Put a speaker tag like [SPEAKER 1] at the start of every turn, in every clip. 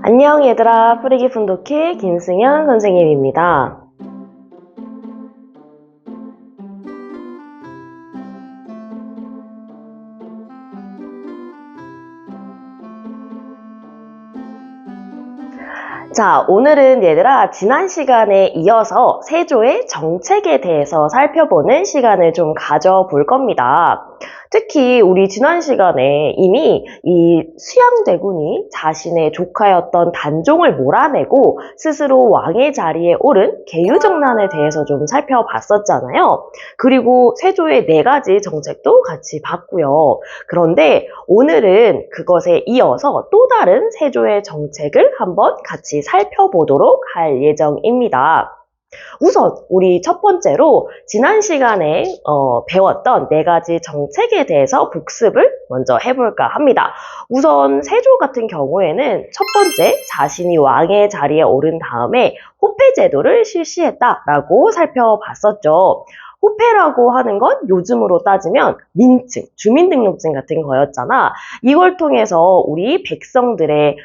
[SPEAKER 1] 안녕 얘들아, 뿌리기 분독회 김승현 선생님입니다. 자, 오늘은 얘들아 지난 시간에 이어서 세조의 정책에 대해서 살펴보는 시간을 좀 가져볼 겁니다. 특히 우리 지난 시간에 이미 이 수양대군이 자신의 조카였던 단종을 몰아내고 스스로 왕의 자리에 오른 계유정난에 대해서 좀 살펴봤었잖아요. 그리고 세조의 4가지 정책도 같이 봤고요. 그런데 오늘은 그것에 이어서 또 다른 세조의 정책을 한번 같이 살펴보도록 할 예정입니다. 우선 우리 첫 번째로 지난 시간에 배웠던 4가지 정책에 대해서 복습을 먼저 해볼까 합니다. 우선 세조 같은 경우에는 첫 번째, 자신이 왕의 자리에 오른 다음에 호패제도를 실시했다라고 살펴봤었죠. 호패라고 하는 건 요즘으로 따지면 민증, 주민등록증 같은 거였잖아. 이걸 통해서 우리 백성들의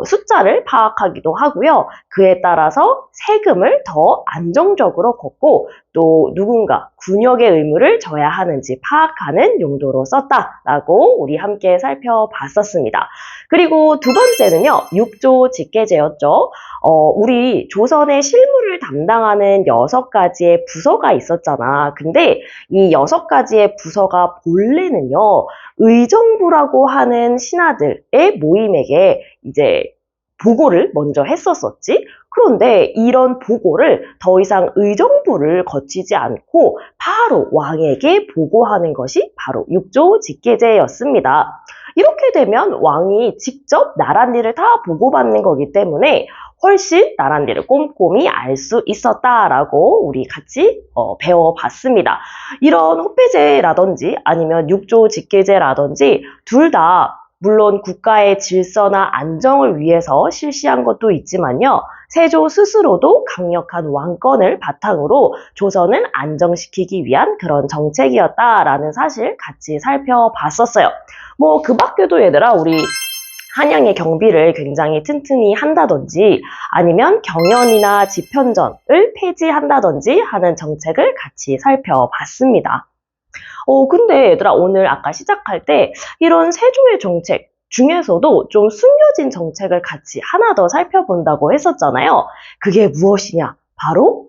[SPEAKER 1] 숫자를 파악하기도 하고요. 그에 따라서 세금을 더 안정적으로 걷고 또 누군가 군역의 의무를 져야 하는지 파악하는 용도로 썼다라고 우리 함께 살펴봤었습니다. 그리고 두 번째는요, 육조 직계제였죠. 우리 조선의 실무를 담당하는 6가지의 부서가 있었잖아. 근데 이 6가지의 부서가 본래는요, 의정부라고 하는 신하들의 모임에게 이제 보고를 먼저 했었었지. 그런데 이런 보고를 더 이상 의정부를 거치지 않고 바로 왕에게 보고하는 것이 바로 육조 직계제였습니다. 이렇게 되면 왕이 직접 나랏일을 다 보고받는 거기 때문에 훨씬 나랏일을 꼼꼼히 알 수 있었다라고 우리 같이 배워봤습니다. 이런 호패제라든지 아니면 육조 직계제라든지 둘 다 물론 국가의 질서나 안정을 위해서 실시한 것도 있지만요. 세조 스스로도 강력한 왕권을 바탕으로 조선을 안정시키기 위한 그런 정책이었다라는 사실 같이 살펴봤었어요. 뭐 그 밖에도 얘들아 우리 한양의 경비를 굉장히 튼튼히 한다든지 아니면 경연이나 집현전을 폐지한다든지 하는 정책을 같이 살펴봤습니다. 근데 얘들아 오늘 아까 시작할 때 이런 세조의 정책 중에서도 좀 숨겨진 정책을 같이 하나 더 살펴본다고 했었잖아요. 그게 무엇이냐? 바로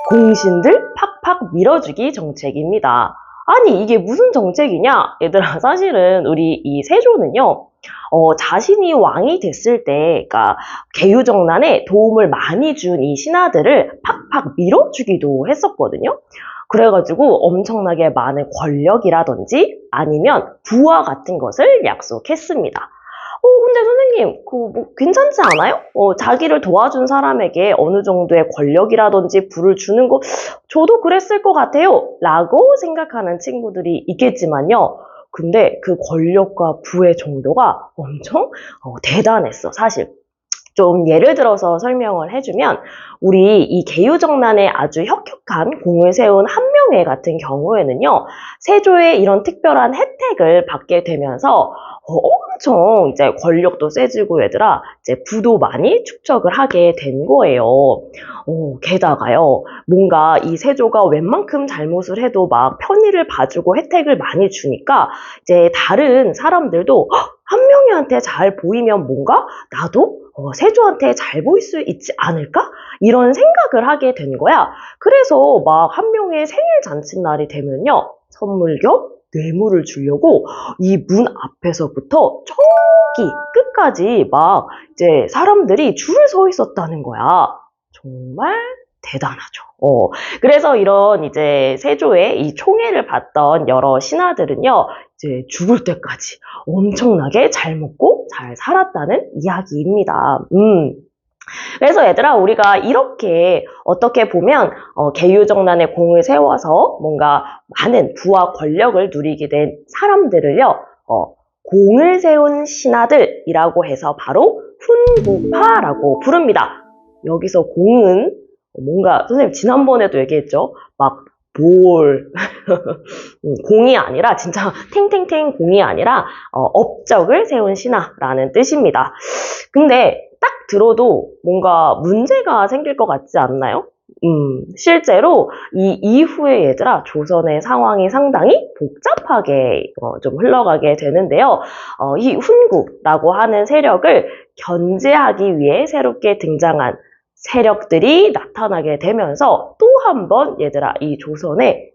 [SPEAKER 1] 공신들 팍팍 밀어주기 정책입니다. 아니 이게 무슨 정책이냐? 얘들아 사실은 우리 이 세조는요. 자신이 왕이 됐을 때, 그러니까 계유정난에 도움을 많이 준 이 신하들을 팍팍 밀어주기도 했었거든요. 그래가지고 엄청나게 많은 권력이라든지 아니면 부와 같은 것을 약속했습니다. 근데 선생님, 괜찮지 않아요? 자기를 도와준 사람에게 어느 정도의 권력이라든지 부를 주는 거, 저도 그랬을 것 같아요. 라고 생각하는 친구들이 있겠지만요. 근데 그 권력과 부의 정도가 엄청 대단했어, 사실. 좀 예를 들어서 설명을 해주면 우리 이 계유정난에 아주 혁혁한 공을 세운 한명회 같은 경우에는요. 세조의 이런 특별한 혜택을 받게 되면서 엄청 이제 권력도 세지고 얘들아 이제 부도 많이 축적을 하게 된 거예요. 게다가요. 뭔가 이 세조가 웬만큼 잘못을 해도 막 편의를 봐주고 혜택을 많이 주니까 이제 다른 사람들도 한명회한테 잘 보이면 뭔가 나도 세조한테 잘 보일 수 있지 않을까? 이런 생각을 하게 된 거야. 그래서 막 한명회 생일 잔칫날이 되면요. 선물 겸 뇌물을 주려고 이 문 앞에서부터 저기 끝까지 막 이제 사람들이 줄을 서 있었다는 거야. 정말 대단하죠. 그래서 이런 이제 세조의 이 총애를 받던 여러 신하들은요, 이제 죽을 때까지 엄청나게 잘 먹고 잘 살았다는 이야기입니다. 그래서 얘들아 우리가 이렇게 어떻게 보면 계유정난의 공을 세워서 뭔가 많은 부와 권력을 누리게 된 사람들을요, 공을 세운 신하들이라고 해서 바로 훈부파라고 부릅니다. 여기서 공은 뭔가 선생님 지난번에도 얘기했죠. 막 볼. 공이 아니라, 진짜 탱탱탱 공이 아니라, 업적을 세운 신하라는 뜻입니다. 근데 딱 들어도 뭔가 문제가 생길 것 같지 않나요? 실제로 이 이후에 얘들아 조선의 상황이 상당히 복잡하게 좀 흘러가게 되는데요. 이 훈구라고 하는 세력을 견제하기 위해 새롭게 등장한 세력들이 나타나게 되면서 또 한 번 얘들아 이 조선에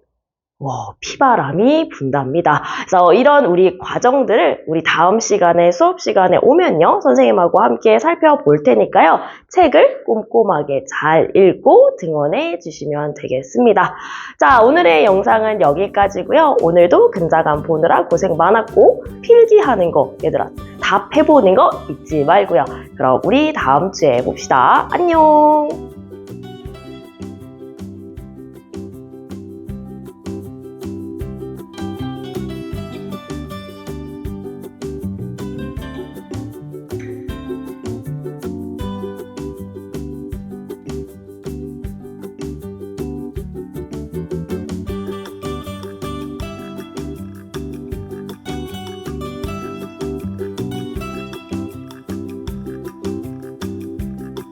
[SPEAKER 1] 피바람이 분답니다. 그래서 이런 우리 과정들을 우리 다음 시간에 수업 시간에 오면요. 선생님하고 함께 살펴볼 테니까요. 책을 꼼꼼하게 잘 읽고 등원해 주시면 되겠습니다. 자, 오늘의 영상은 여기까지고요. 오늘도 근자감 보느라 고생 많았고 필기하는 거 얘들아 답해보는 거 잊지 말고요. 그럼 우리 다음 주에 봅시다. 안녕.